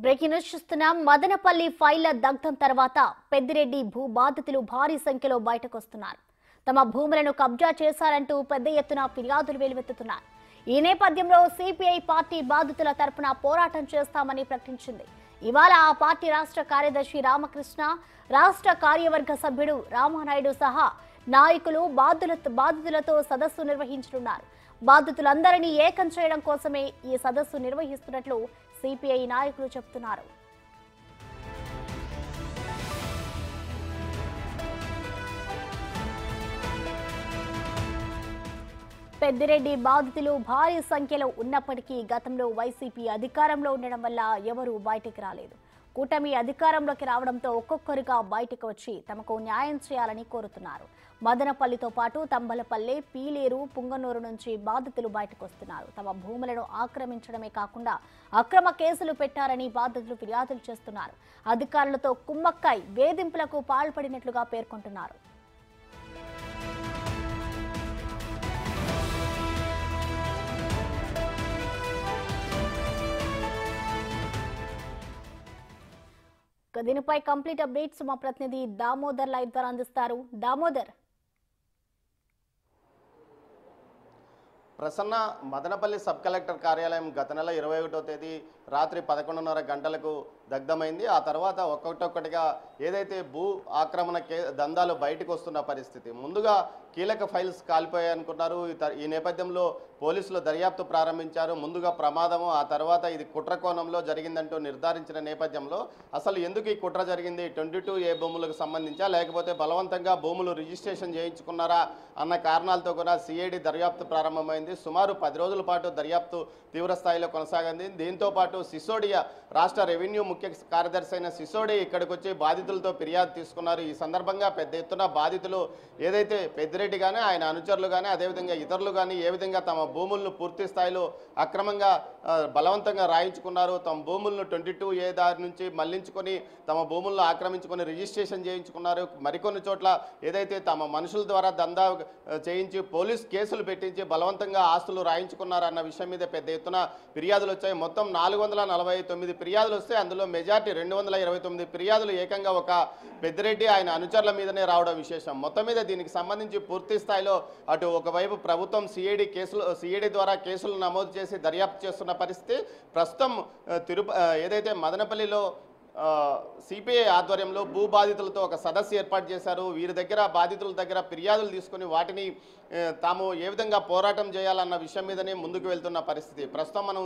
Breaking news చూస్తున్నాం. మదనపల్లి ఫైళ్ల దగ్ధం తర్వాత పెద్దిరెడ్డి భూ బాధితులు భారీ సంఖ్యలో బయటకొస్తున్నారు. తమ భూములను కబ్జా చేశారంటూ పెద్ద ఎత్తున ఫిర్యాదులు వెలువెత్తుతున్నారు. ఈ నేపథ్యంలో సిపిఐ పార్టీ బాధితుల తరపున పోరాటం చేస్తామని ప్రకటించింది. ఇవాళ ఆ పార్టీ రాష్ట్ర కార్యదర్శి రామకృష్ణ, రాష్ట్ర కార్యవర్గ సభ్యుడు రామానాయుడు సహా నాయకులు బాధితులతో సదస్సు నిర్వహించనున్నారు. బాధితులందరినీ ఏకం చేయడం కోసమే ఈ సదస్సు నిర్వహిస్తున్నట్లు సిపిఐ నాయకులు చెబుతున్నారు. పెద్దిరెడ్డి బాధితులు భారీ సంఖ్యలో ఉన్నప్పటికీ గతంలో వైసీపీ అధికారంలో ఉండడం వల్ల ఎవరూ బయటకు రాలేదు. కూటమి అధికారంలోకి రావడంతో ఒక్కొక్కరుగా బయటకు వచ్చి తమకు న్యాయం చేయాలని కోరుతున్నారు. మదనపల్లితో పాటు తంబలపల్లె, పీలేరు, పుంగనూరు నుంచి బాధితులు బయటకు వస్తున్నారు. తమ భూములను ఆక్రమించడమే కాకుండా అక్రమ కేసులు పెట్టారని బాధితులు ఫిర్యాదులు చేస్తున్నారు. అధికారులతో కుమ్మక్కై వేధింపులకు పాల్పడినట్లుగా పేర్కొంటున్నారు. దీనిపై కంప్లీట్ అప్డేట్స్ మా ప్రతినిధి దామోదర్ లైవ్ ద్వారా అందిస్తారు. దామోదర్, ప్రసన్న, మదనపల్లి సబ్ కలెక్టర్ కార్యాలయం గత నెల 21వ తేదీ రాత్రి 11:30 గంటలకు దగ్ధమైంది. ఆ తర్వాత ఒక్కొక్కటిగా ఏదైతే భూ ఆక్రమణ దందాలు బయటకు వస్తున్న పరిస్థితి. ముందుగా కీలక ఫైల్స్ కాలిపోయాయనుకున్నారు. ఈ నేపథ్యంలో పోలీసులు దర్యాప్తు ప్రారంభించారు. ముందుగా ప్రమాదము, ఆ తర్వాత ఇది కుట్ర కోణంలో జరిగిందంటూ నిర్ధారించిన నేపథ్యంలో అసలు ఎందుకు ఈ కుట్ర జరిగింది, 22A భూములకు సంబంధించా లేకపోతే బలవంతంగా భూములు రిజిస్ట్రేషన్ చేయించుకున్నారా అన్న కారణాలతో కూడా సిఐడి దర్యాప్తు ప్రారంభమైంది. సుమారు 10 రోజుల పాటు దర్యాప్తు తీవ్రస్థాయిలో కొనసాగింది. దీంతో పాటు సిసోడియా రాష్ట్ర రెవెన్యూ ముఖ్య కార్యదర్శి అయిన సిసోడి ఇక్కడికి వచ్చి బాధితులతో ఫిర్యాదు తీసుకున్నారు. ఈ సందర్భంగా పెద్ద ఎత్తున బాధితులు ఏదైతే పెద్దిరెడ్డి కానీ ఆయన అనుచరులు కానీ అదేవిధంగా ఇతరులు కానీ ఏ విధంగా తమ భూములను పూర్తి స్థాయిలో అక్రమంగా బలవంతంగా రాయించుకున్నారు, తమ భూములను 22A దారి నుంచి మళ్లించుకొని తమ భూములను ఆక్రమించుకొని రిజిస్ట్రేషన్ చేయించుకున్నారు. మరికొన్ని చోట్ల ఏదైతే తమ మనుషుల ద్వారా దందా చేయించి పోలీస్ కేసులు పెట్టించి బలవంతంగా ఆస్తులు రాయించుకున్నారన్న విషయం మీద పెద్ద ఎత్తున ఫిర్యాదులు వచ్చాయి. మొత్తం 449 ఫిర్యాదులు వస్తే అందులో మెజార్టీ 229 ఫిర్యాదులు ఏకంగా ఒక పెద్దిరెడ్డి ఆయన అనుచరుల మీదనే రావడం విశేషం. మొత్తం మీద దీనికి సంబంధించి పూర్తి స్థాయిలో అటు ఒకవైపు ప్రభుత్వం సిఐడి ద్వారా కేసులు నమోదు చేసి దర్యాప్తు చేస్తున్న పరిస్థితి. ప్రస్తుతం ఏదైతే మదనపల్లిలో సిపిఐ ఆధ్వర్యంలో భూ బాధితులతో ఒక సదస్సు ఏర్పాటు చేశారు. వీరి దగ్గర బాధితుల దగ్గర ఫిర్యాదులు తీసుకుని వాటిని తాము ఏ విధంగా పోరాటం చేయాలన్న విషయం మీదనే ముందుకు వెళ్తున్న పరిస్థితి. ప్రస్తుతం మనం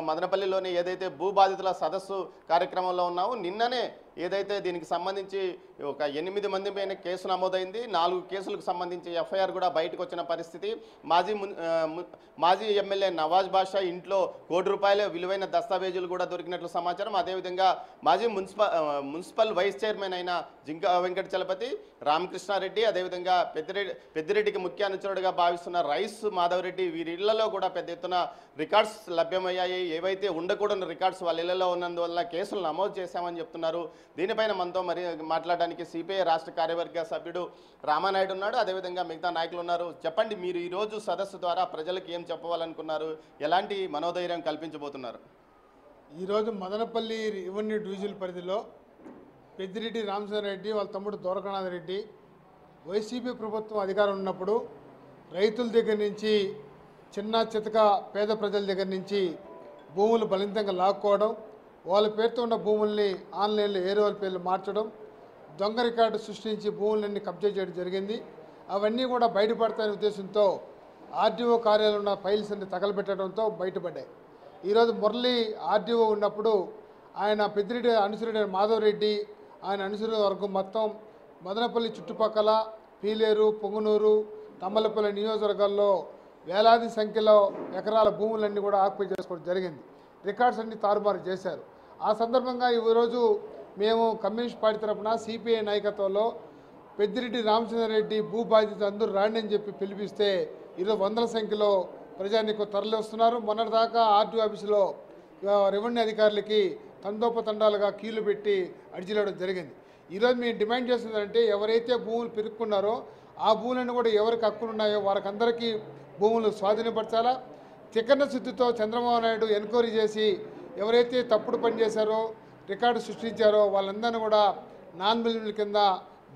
మదనపల్లిలోని ఏదైతే భూ బాధితుల సదస్సు కార్యక్రమంలో ఉన్నామో నిన్ననే ఏదైతే దీనికి సంబంధించి ఒక 8 మంది పైన కేసు నమోదైంది. 4 కేసులకు సంబంధించి ఎఫ్ఐఆర్ కూడా బయటకు వచ్చిన పరిస్థితి. మాజీ ఎమ్మెల్యే నవాజ్ బాషా ఇంట్లో ₹1 కోటి విలువైన దస్తావేజులు కూడా దొరికినట్లు సమాచారం. అదేవిధంగా మాజీ మున్సిపల్ వైస్ చైర్మన్ అయిన జింకా వెంకట చలపతి, రామకృష్ణారెడ్డి, అదేవిధంగా పెద్దిరెడ్డికి ముఖ్య అనుచరుడుగా భావిస్తున్న రైస్ మాధవరెడ్డి వీరి ఇళ్లలో కూడా పెద్ద ఎత్తున రికార్డ్స్ లభ్యమయ్యాయి. ఏవైతే ఉండకూడని రికార్డ్స్ వాళ్ళ ఇళ్లలో ఉన్నందువల్ల కేసులు నమోదు చేశామని చెప్తున్నారు. దీనిపైన మనతో మరి మాట్లాడడానికి సిపిఐ రాష్ట్ర కార్యవర్గ సభ్యుడు రామానాయుడు ఉన్నాడు, అదేవిధంగా మిగతా నాయకులు ఉన్నారు. చెప్పండి, మీరు ఈరోజు సదస్సు ద్వారా ప్రజలకు ఏం చెప్పవాలనుకున్నారు, ఎలాంటి మనోధైర్యం కల్పించబోతున్నారు? ఈరోజు మదనపల్లి రెవెన్యూ డివిజన్ పరిధిలో పెద్దిరెడ్డి రామచంద్రారెడ్డి వాళ్ళ తమ్ముడు దొరకనాథ్ రెడ్డి వైసీపీ ప్రభుత్వం అధికారం ఉన్నప్పుడు రైతుల దగ్గర నుంచి చిన్న చితక పేద ప్రజల దగ్గర నుంచి భూములు బలవంతంగా లాక్కోవడం, వాళ్ళ పేరుతో ఉన్న భూముల్ని ఆన్లైన్లో ఏరే వాళ్ళ పేర్లు మార్చడం, దొంగ రికార్డు సృష్టించి భూములన్నీ కబ్జా చేయడం జరిగింది. అవన్నీ కూడా బయటపడతాయనే ఉద్దేశంతో ఆర్డీఓ కార్యాలయంలో ఉన్న ఫైల్స్ అన్ని తగలబెట్టడంతో బయటపడ్డాయి. ఈరోజు మురళి ఆర్డీఓ ఉన్నప్పుడు ఆయన పెద్దిరెడ్డి అనుసరుడైన మాధవరెడ్డి ఆయన అనుసరుల వర్గం మొత్తం మదనపల్లి చుట్టుపక్కల పీలేరు, పొంగునూరు, తమ్మలపల్లి నియోజకవర్గాల్లో వేలాది సంఖ్యలో ఎకరాల భూములన్నీ కూడా ఆక్యుపై చేసుకోవడం జరిగింది. రికార్డ్స్ అన్ని తారుమారు చేశారు. ఆ సందర్భంగా ఈరోజు మేము కమ్యూనిస్ట్ పార్టీ తరఫున సిపిఐ నాయకత్వంలో పెద్దిరెడ్డి రామచంద్రారెడ్డి భూ బాధితులు అందరూ రాండి అని చెప్పి పిలిపిస్తే ఈరోజు వందల సంఖ్యలో ప్రజానికి తరలి వస్తున్నారు. మొన్నటిదాకా ఆర్టీఓ ఆఫీసులో రెవెన్యూ అధికారులకి తండోపతండాలుగా కీళ్లు పెట్టి అడిచిలేవడం జరిగింది. ఈరోజు మేము డిమాండ్ చేస్తుందంటే ఎవరైతే భూములు పెరుక్కున్నారో ఆ భూములను కూడా ఎవరికి హక్కులు ఉన్నాయో వారికందరికీ భూములు స్వాధీనపరచాలా. తికన్న శుద్ధితో చంద్రబాబు నాయుడు ఎంక్వైరీ చేసి ఎవరైతే తప్పుడు పని చేశారో రికార్డు సృష్టించారో వాళ్ళందరినీ కూడా నాన్ బెయిలబుల్ కింద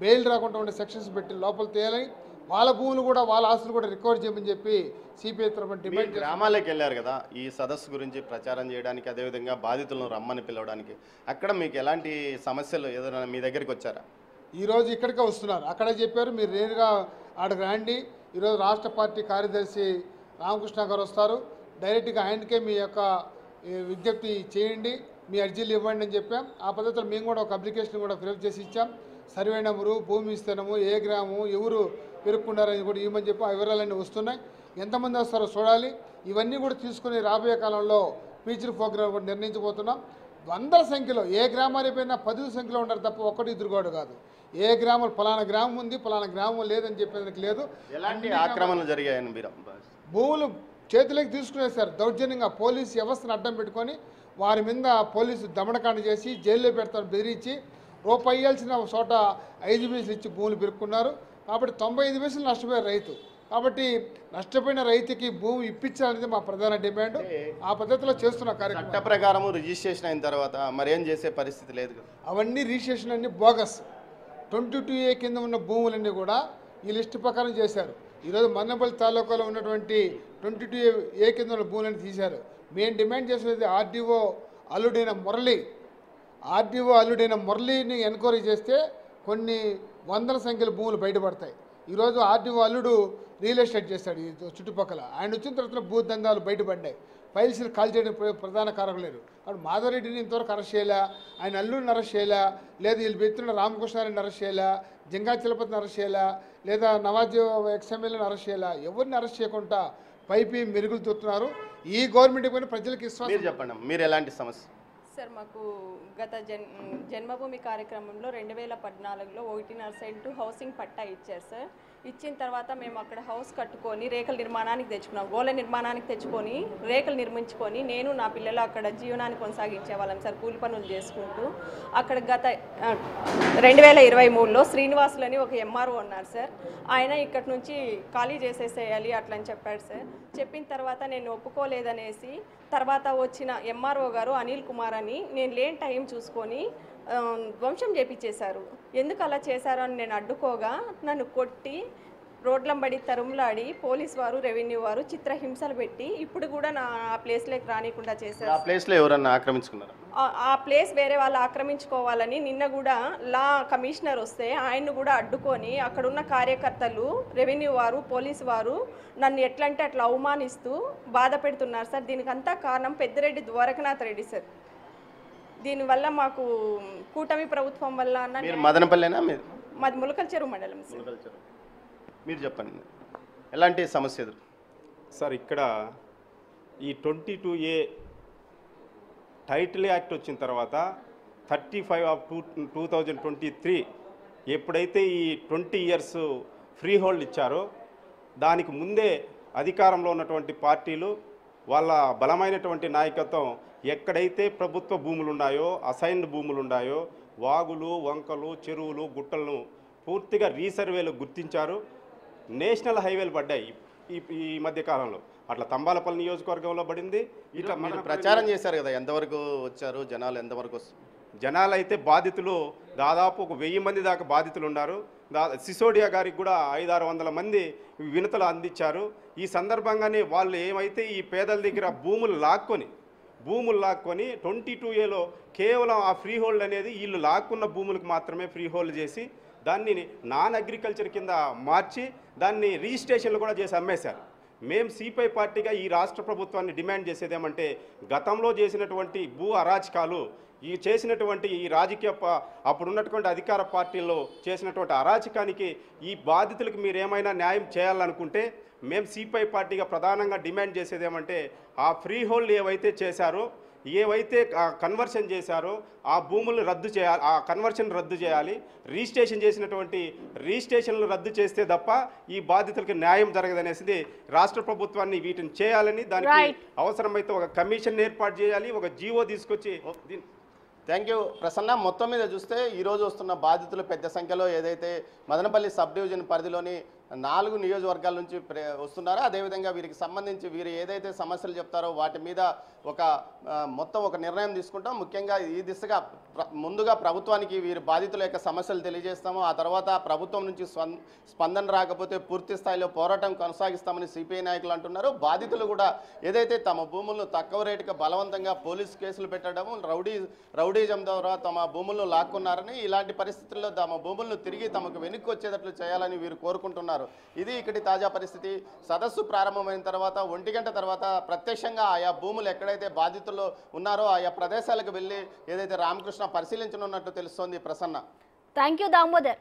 బెయిల్ రాకుండా ఉండే సెక్షన్స్ పెట్టి లోపల తేయాలని, వాళ్ళ భూములు కూడా వాళ్ళ ఆస్తులు కూడా రికవర్ చేయమని చెప్పి సిపిఐ తరఫున డిమాండ్. గ్రామాలకు వెళ్ళారు కదా ఈ సదస్సు గురించి ప్రచారం చేయడానికి, అదేవిధంగా బాధితులను రమ్మని పిలవడానికి, అక్కడ మీకు ఎలాంటి సమస్యలు ఏదైనా మీ దగ్గరికి వచ్చారా? ఈరోజు ఇక్కడికే వస్తున్నారు, అక్కడే చెప్పారు మీరు నేరుగా ఆడకు రండి. ఈరోజు రాష్ట్ర పార్టీ కార్యదర్శి రామకృష్ణ గారు వస్తారు, డైరెక్ట్గా ఆయనకే మీ యొక్క విజ్ఞప్తి చేయండి, మీ అర్జీలు ఇవ్వండి అని చెప్పాం. ఆ పద్ధతిలో మేము కూడా ఒక అప్లికేషన్ కూడా ఫిలప్ చేసి ఇచ్చాం. సర్వే నెంబరు, భూమి విస్తీర్ణము, ఏ గ్రామం, ఎవరు పెరుక్కున్నారని కూడా ఇవ్వమని చెప్పి ఆ వివరాలన్నీ వస్తున్నాయి. ఎంతమంది వస్తారో చూడాలి. ఇవన్నీ కూడా తీసుకుని రాబోయే కాలంలో ఫీచర్ ప్రోగ్రామ్ కూడా నిర్ణయించబోతున్నాం. వందల సంఖ్యలో ఏ గ్రామానికి పోయినా 10 సంఖ్యలో ఉంటారు తప్ప 1-2 కాదు. ఏ గ్రామం ఫలానా గ్రామం ఉంది, ఫలానా గ్రామం లేదని చెప్పేందుకు లేదు. ఎలాంటి ఆక్రమణలు జరిగాయని మీరు? భూములు చేతిలోకి తీసుకునేసారు దౌర్జన్యంగా. పోలీసు వ్యవస్థను అడ్డం పెట్టుకొని వారి మీద పోలీసు దమనకాండ చేసి జైల్లో పెడతారు బెదిరించి, రూపాయి ఇవ్వాల్సిన చోట 5 పైసలు ఇచ్చి భూములు పెరుక్కున్నారు. కాబట్టి 95 పైసలు నష్టపోయారు రైతు. కాబట్టి నష్టపోయిన రైతుకి భూమి ఇప్పించాలనేది మా ప్రధాన డిమాండ్. ఆ పద్ధతిలో చేస్తున్న కార్యక్రమం. చట్ట ప్రకారం రిజిస్ట్రేషన్ అయిన తర్వాత మరేం చేసే పరిస్థితి లేదు కదా. అవన్నీ రిజిస్ట్రేషన్ అన్ని బోగస్. 22A కింద ఉన్న భూములన్నీ కూడా ఈ లిస్టు ప్రకారం చేశారు. ఈరోజు మన్నపల్లి తాలూకాలో ఉన్నటువంటి 22A కింద ఉన్న భూములను తీశారు. మేము డిమాండ్ చేసేది ఆర్డీఓ అల్లుడైన మురళిని ఎంక్వైరీ చేస్తే కొన్ని వందల సంఖ్యల భూములు బయటపడతాయి. ఈరోజు ఆర్డీఓ అల్లుడు రియల్ ఎస్టేట్ చేస్తాడు ఈ చుట్టుపక్కల. ఆయన వచ్చిన తర్వాత భూదందాలు బయటపడ్డాయి. ఫైల్స్ని కాల్ చేయడం ప్రధాన కారకులు లేరు. అప్పుడు మాధవరెడ్డిని ఇంతవరకు అరెస్ట్ చేయలే, ఆయన అల్లుడిని అరెస్ట్ చేయలే, లేదా వీళ్ళు పెడుతున్న రామకృష్ణారెడ్డిని అరెస్ట్ చేయలే, జంగా చలపతిని అరెస్ట్ చేయలే, లేదా నవాజ్ ఎక్స్ఎమ్మెల్యేని అరెస్ట్ చేయలే. ఎవరిని అరెస్ట్ చేయకుండా పైపి మెరుగులు తొత్తున్నారు. ఈ గవర్నమెంట్ పైన ప్రజలకు విశ్వాసం. చెప్పండి, మీరు ఎలాంటి సమస్య? సార్ మాకు గత జన్మభూమి కార్యక్రమంలో 2014లో 1.5 సెంటు హౌసింగ్ పట్టా ఇచ్చారు సార్. ఇచ్చిన తర్వాత మేము అక్కడ హౌస్ కట్టుకొని రేకుల నిర్మాణానికి తెచ్చుకున్నాం. గోళ నిర్మాణానికి తెచ్చుకొని రేకులు నిర్మించుకొని నేను నా పిల్లలు అక్కడ జీవనాన్ని కొనసాగించే వాళ్ళం సార్, కూలి పనులు చేసుకుంటూ. అక్కడ గత 2023లో శ్రీనివాసులని ఒక ఎంఆర్ఓ ఉన్నారు సార్. ఆయన ఇక్కడి నుంచి ఖాళీ చేసేసేయాలి అట్లని చెప్పాడు సార్. చెప్పిన తర్వాత నేను ఒప్పుకోలేదనేసి తర్వాత వచ్చిన ఎంఆర్ఓ గారు అనిల్ కుమార్ అని నేను లేని టైం చూసుకొని ధ్వంసం చేపించేశారు. ఎందుకు అలా చేశారు అని నేను అడ్డుకోగా నన్ను కొట్టి రోడ్లంబడి తరుములాడి పోలీస్ వారు, రెవెన్యూ వారు చిత్రహింసలు పెట్టి ఇప్పుడు కూడా నా ఆ ప్లేస్లోకి రానికుండా చేశారు. ఆ ప్లేస్లో ఎవరన్నా ఆక్రమించుకున్నారు? ఆ ప్లేస్ వేరే వాళ్ళు ఆక్రమించుకోవాలని నిన్న కూడా లా కమిషనర్ వస్తే ఆయన్ను కూడా అడ్డుకొని అక్కడున్న కార్యకర్తలు, రెవెన్యూ వారు, పోలీసు వారు నన్ను ఎట్లంటే అట్లా అవమానిస్తూ బాధ పెడుతున్నారు సార్. దీనికంతా కారణం పెద్దిరెడ్డి ద్వారకనాథ్ రెడ్డి సార్. దీనివల్ల మాకు కూటమి ప్రభుత్వం వల్ల మదనపల్లినా మాది ములకల చెరువు మండలం సార్. మీరు చెప్పండి ఎలాంటి సమస్య సార్? ఇక్కడ ఈ 22A టైటిల్ యాక్ట్ వచ్చిన తర్వాత 35/2023 ఎప్పుడైతే ఈ 20 ఇయర్స్ ఫ్రీ హోల్డ్ ఇచ్చారో దానికి ముందే అధికారంలో ఉన్నటువంటి పార్టీలు వాళ్ళ బలమైనటువంటి నాయకత్వం ఎక్కడైతే ప్రభుత్వ భూములు ఉన్నాయో, అసైన్డ్ భూములు ఉన్నాయో, వాగులు, వంకలు, చెరువులు, గుట్టలను పూర్తిగా రీసర్వేలు గుర్తించారు. నేషనల్ హైవేలు పడ్డాయి ఈ మధ్య కాలంలో. అట్లా తంబాలపల్లి నియోజకవర్గంలో పడింది. ఇట్లా మనం ప్రచారం చేశారు కదా, ఎంతవరకు వచ్చారు జనాలు? ఎంతవరకు జనాలు అయితే బాధితులు దాదాపు 1000 మంది దాకా బాధితులు ఉన్నారు. సిసోడియా గారికి కూడా 500-600 మంది వినతులు అందించారు. ఈ సందర్భంగానే వాళ్ళు ఏమైతే ఈ పేదల దగ్గర భూములు లాక్కొని 22Aలో కేవలం ఆ ఫ్రీ హోల్డ్ అనేది వీళ్ళు లాక్కున్న భూములకు మాత్రమే ఫ్రీ హోల్డ్ చేసి దాన్ని నాన్ అగ్రికల్చర్ కింద మార్చి దాన్ని రిజిస్ట్రేషన్లు కూడా చేసి అమ్మేశారు. మేము సిపిఐ పార్టీగా ఈ రాష్ట్ర ప్రభుత్వాన్ని డిమాండ్ చేసేది ఏమంటే, గతంలో చేసినటువంటి భూ అరాచకాలు, చేసినటువంటి ఈ రాజకీయ అప్పుడున్నటువంటి అధికార పార్టీల్లో చేసినటువంటి అరాచకానికి ఈ బాధితులకు మీరు ఏమైనా న్యాయం చేయాలనుకుంటే మేము సిపిఐ పార్టీగా ప్రధానంగా డిమాండ్ చేసేది ఏమంటే, ఆ ఫ్రీ హోల్డ్ ఏవైతే చేశారో, ఏవైతే కన్వర్షన్ చేశారో ఆ భూములను రద్దు చేయాలి, ఆ కన్వర్షన్ రద్దు చేయాలి. రిజిస్ట్రేషన్ చేసినటువంటి రిజిస్ట్రేషన్లు రద్దు చేస్తే తప్ప ఈ బాధితులకు న్యాయం జరగదనేది రాష్ట్ర ప్రభుత్వాన్ని వీటిని చేయాలని, దానికి అవసరమైతే ఒక కమిషన్ ఏర్పాటు చేయాలి, ఒక జీవో తీసుకొచ్చి. Thank you Prasanna. మొత్తం మీద చూస్తే ఈరోజు వస్తున్న బాధితులు పెద్ద సంఖ్యలో ఏదైతే మదనపల్లి సబ్ డివిజన్ పరిధిలోని 4 నియోజకవర్గాల నుంచి వస్తున్నారు. అదేవిధంగా వీరికి సంబంధించి వీరు ఏదైతే సమస్యలు చెప్తారో వాటి మీద మొత్తం ఒక నిర్ణయం తీసుకుంటాం. ముఖ్యంగా ఈ దిశగా ముందుగా ప్రభుత్వానికి వీరి బాధితుల యొక్క సమస్యలు తెలియజేస్తాము. ఆ తర్వాత ప్రభుత్వం నుంచి స్పందన రాకపోతే పూర్తి స్థాయిలో పోరాటం కొనసాగిస్తామని సిపిఐ నాయకులు అంటున్నారు. బాధితులు కూడా ఏదైతే తమ భూములను తక్కువ రేటుకి బలవంతంగా పోలీసు కేసులు పెట్టడం, రౌడీజం ద్వారా తమ భూములను లాక్కున్నారని, ఇలాంటి పరిస్థితుల్లో తమ భూములను తిరిగి తమకు వెనక్కి వచ్చేటట్లు చేయాలని వీరు కోరుకుంటున్నారు. ఇది ఇక్కడి తాజా పరిస్థితి. సదస్సు ప్రారంభమైన తర్వాత 1 గంట తర్వాత ప్రత్యక్షంగా ఆయా భూములు ఎక్కడైతే బాధితులు ఉన్నారో ఆయా ప్రదేశాలకు వెళ్ళి ఏదైతే రామకృష్ణ పరిశీలించనున్నట్టు తెలుస్తోంది. ప్రసన్న. Thank you Damodar.